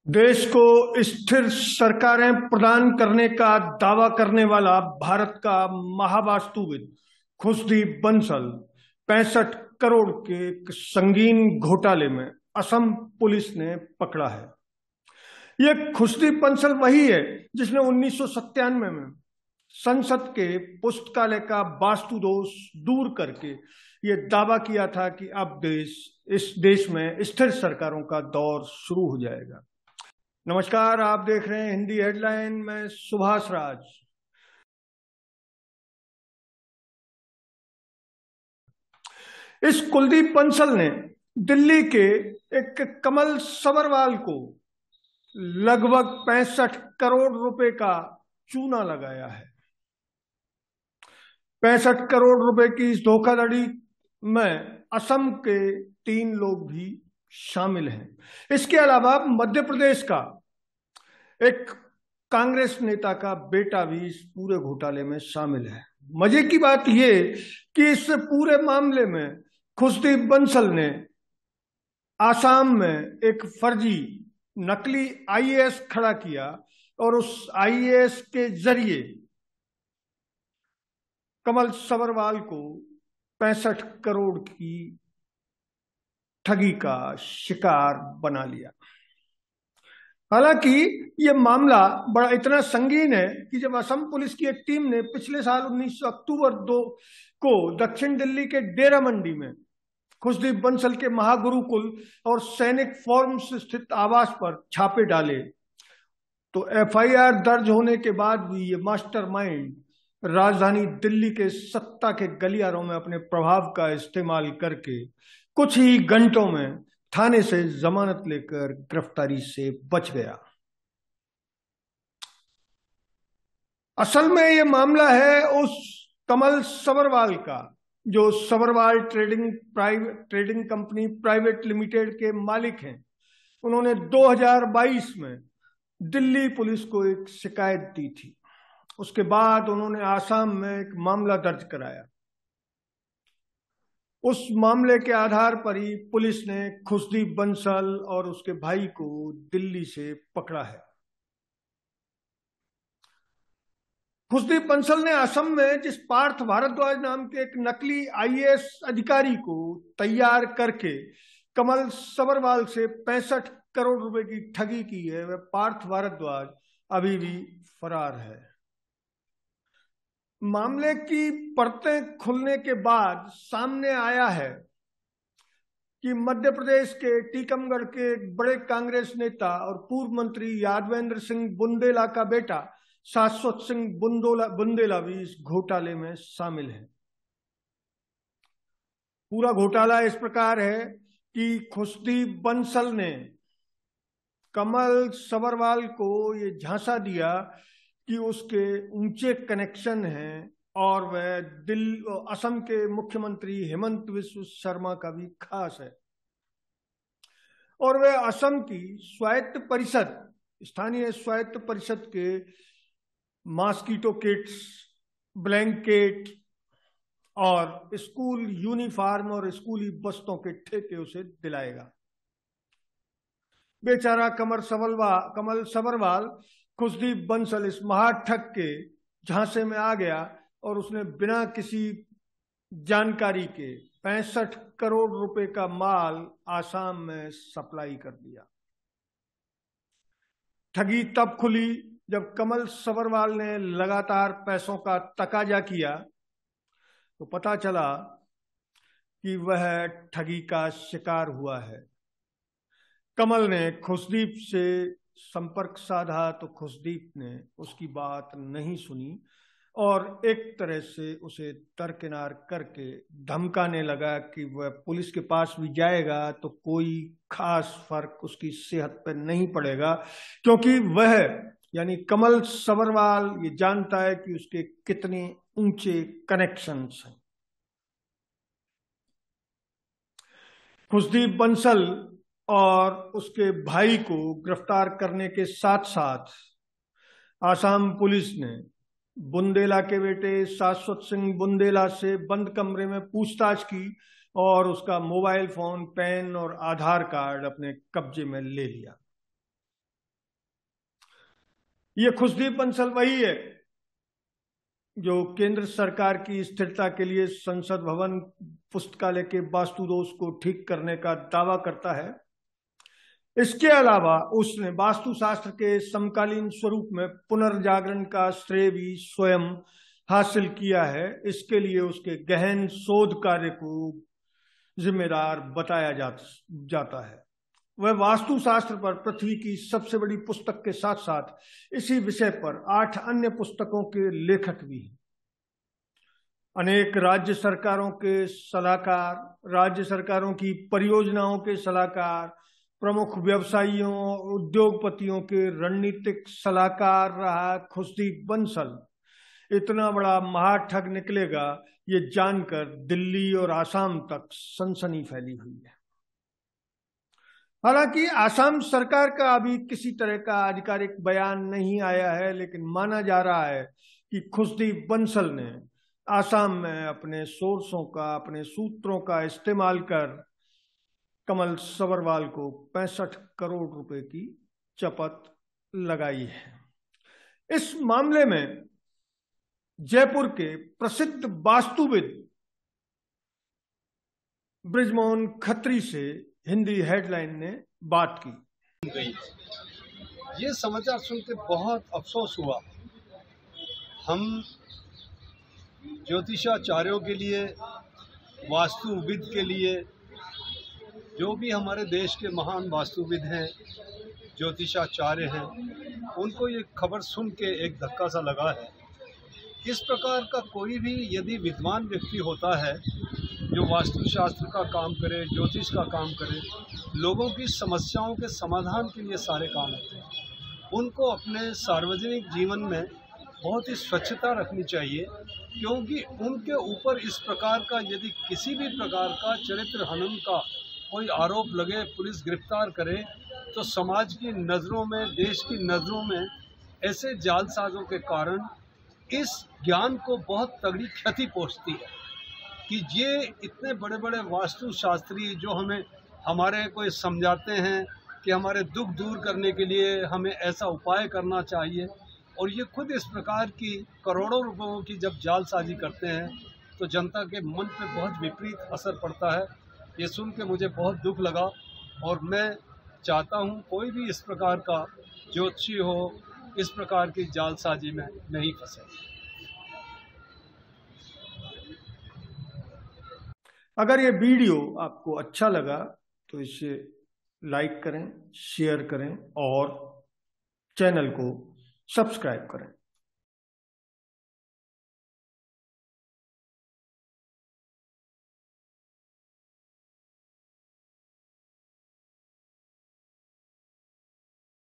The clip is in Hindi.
देश को स्थिर सरकारें प्रदान करने का दावा करने वाला भारत का महावास्तुविद खुशदीप बंसल 65 करोड़ के एक संगीन घोटाले में असम पुलिस ने पकड़ा है। यह खुशदीप बंसल वही है जिसने 1997 में संसद के पुस्तकालय का वास्तु दोष दूर करके यह दावा किया था कि अब इस देश में स्थिर सरकारों का दौर शुरू हो जाएगा। नमस्कार, आप देख रहे हैं हिंदी हेडलाइन में सुभाष राज। इस कुलदीप बंसल ने दिल्ली के एक कमल सबरवाल को लगभग 65 करोड़ रुपए का चूना लगाया है। 65 करोड़ रुपए की इस धोखाधड़ी में असम के 3 लोग भी शामिल हैं। इसके अलावा मध्य प्रदेश का एक कांग्रेस नेता का बेटा भी इस पूरे घोटाले में शामिल है। मजे की बात यह कि इस पूरे मामले में खुशदीप बंसल ने आसाम में एक फर्जी नकली आईएएस खड़ा किया और उस आईएएस के जरिए कमल सबरवाल को 65 करोड़ की ठगी का शिकार बना लिया। हालांकि यह मामला बड़ा इतना संगीन है कि जब असम पुलिस की एक टीम ने पिछले साल 19 अक्टूबर 2 को दक्षिण दिल्ली के डेरा मंडी में खुशदीप बंसल के महागुरुकुल और सैनिक फॉर्म्स स्थित आवास पर छापे डाले, तो एफआईआर दर्ज होने के बाद भी ये मास्टरमाइंड राजधानी दिल्ली के सत्ता के गलियारों में अपने प्रभाव का इस्तेमाल करके कुछ ही घंटों में थाने से जमानत लेकर गिरफ्तारी से बच गया। असल में यह मामला है उस कमल सबरवाल का जो Sabharwal trading company private limited के मालिक हैं। उन्होंने 2022 में दिल्ली पुलिस को एक शिकायत दी थी। उसके बाद उन्होंने आसाम में एक मामला दर्ज कराया। उस मामले के आधार पर ही पुलिस ने खुशदीप बंसल और उसके भाई को दिल्ली से पकड़ा है। खुशदीप बंसल ने असम में जिस पार्थ भारद्वाज नाम के एक नकली आईएएस अधिकारी को तैयार करके कमल सबरवाल से 65 करोड़ रुपए की ठगी की है, वह पार्थ भारद्वाज अभी भी फरार है। मामले की परतें खुलने के बाद सामने आया है कि मध्य प्रदेश के टीकमगढ़ के एक बड़े कांग्रेस नेता और पूर्व मंत्री यादवेंद्र सिंह बुंदेला का बेटा शाश्वत सिंह बुंदेला भी इस घोटाले में शामिल है। पूरा घोटाला इस प्रकार है कि खुशदीप बंसल ने कमल सबरवाल को ये झांसा दिया कि उसके ऊंचे कनेक्शन हैं और वह असम के मुख्यमंत्री हेमंत बिस्वा शर्मा का भी खास है और वह असम की स्वायत्त परिषद, स्थानीय स्वायत्त परिषद के मॉस्किटो किट्स, ब्लैंकेट और स्कूल यूनिफॉर्म और स्कूली बस्तों के ठेके उसे दिलाएगा। बेचारा कमल सबरवाल खुशदीप बंसल इस महाठग के झांसे में आ गया और उसने बिना किसी जानकारी के 65 करोड़ रुपए का माल आसाम में सप्लाई कर दिया। ठगी तब खुली जब कमल सबरवाल ने लगातार पैसों का तकाजा किया तो पता चला कि वह ठगी का शिकार हुआ है। कमल ने खुशदीप से संपर्क साधा तो खुशदीप ने उसकी बात नहीं सुनी और एक तरह से उसे दरकिनार करके धमकाने लगा कि वह पुलिस के पास भी जाएगा तो कोई खास फर्क उसकी सेहत पर नहीं पड़ेगा, क्योंकि वह यानी कमल सबरवाल ये जानता है कि उसके कितने ऊंचे कनेक्शंस हैं। खुशदीप बंसल और उसके भाई को गिरफ्तार करने के साथ साथ आसाम पुलिस ने बुंदेला के बेटे शाश्वत सिंह बुंदेला से बंद कमरे में पूछताछ की और उसका मोबाइल फोन, पेन और आधार कार्ड अपने कब्जे में ले लिया। ये खुशदीप बंसल वही है जो केंद्र सरकार की स्थिरता के लिए संसद भवन पुस्तकालय के वास्तु दोष को ठीक करने का दावा करता है। इसके अलावा उसने वास्तुशास्त्र के समकालीन स्वरूप में पुनर्जागरण का श्रेय भी स्वयं हासिल किया है। इसके लिए उसके गहन शोध कार्य को जिम्मेदार बताया जाता है। वह वास्तुशास्त्र पर पृथ्वी की सबसे बड़ी पुस्तक के साथ साथ इसी विषय पर 8 अन्य पुस्तकों के लेखक भी हैं। अनेक राज्य सरकारों के सलाहकार, राज्य सरकारों की परियोजनाओं के सलाहकार, प्रमुख व्यवसायियों और उद्योगपतियों के रणनीतिक सलाहकार रहा खुशदीप बंसल। इतना बड़ा महाठग निकलेगा ये जानकर दिल्ली और आसाम तक सनसनी फैली हुई है। हालांकि आसाम सरकार का अभी किसी तरह का आधिकारिक बयान नहीं आया है, लेकिन माना जा रहा है कि खुशदीप बंसल ने आसाम में अपने सोर्सों का, अपने सूत्रों का इस्तेमाल कर कमल सबरवाल को 65 करोड़ रुपए की चपत लगाई है। इस मामले में जयपुर के प्रसिद्ध वास्तुविद बृजमोहन खत्री से हिंदी हेडलाइन ने बात की। ये समाचार सुन के बहुत अफसोस हुआ। हम ज्योतिषाचार्यों के लिए, वास्तुविद के लिए, जो भी हमारे देश के महान वास्तुविद हैं, ज्योतिषाचार्य हैं, उनको ये खबर सुन के एक धक्का सा लगा है। इस प्रकार का कोई भी यदि विद्वान व्यक्ति होता है जो वास्तुशास्त्र का काम करे, ज्योतिष का काम करे, लोगों की समस्याओं के समाधान के लिए सारे काम होते हैं। उनको अपने सार्वजनिक जीवन में बहुत ही स्वच्छता रखनी चाहिए, क्योंकि उनके ऊपर इस प्रकार का यदि किसी भी प्रकार का चरित्र हनन का कोई आरोप लगे, पुलिस गिरफ्तार करे, तो समाज की नज़रों में, देश की नज़रों में ऐसे जालसाजों के कारण इस ज्ञान को बहुत तगड़ी क्षति पहुंचती है कि ये इतने बड़े बड़े वास्तुशास्त्री जो हमारे को समझाते हैं कि हमारे दुख दूर करने के लिए हमें ऐसा उपाय करना चाहिए, और ये खुद इस प्रकार की करोड़ों रुपयों की जब जालसाजी करते हैं तो जनता के मन पे बहुत विपरीत असर पड़ता है। ये सुन के मुझे बहुत दुख लगा, और मैं चाहता हूँ कोई भी इस प्रकार का ज्योतिषी हो, इस प्रकार की जालसाजी में नहीं फंसे। अगर ये वीडियो आपको अच्छा लगा तो इसे लाइक करें, शेयर करें और चैनल को सब्सक्राइब करें।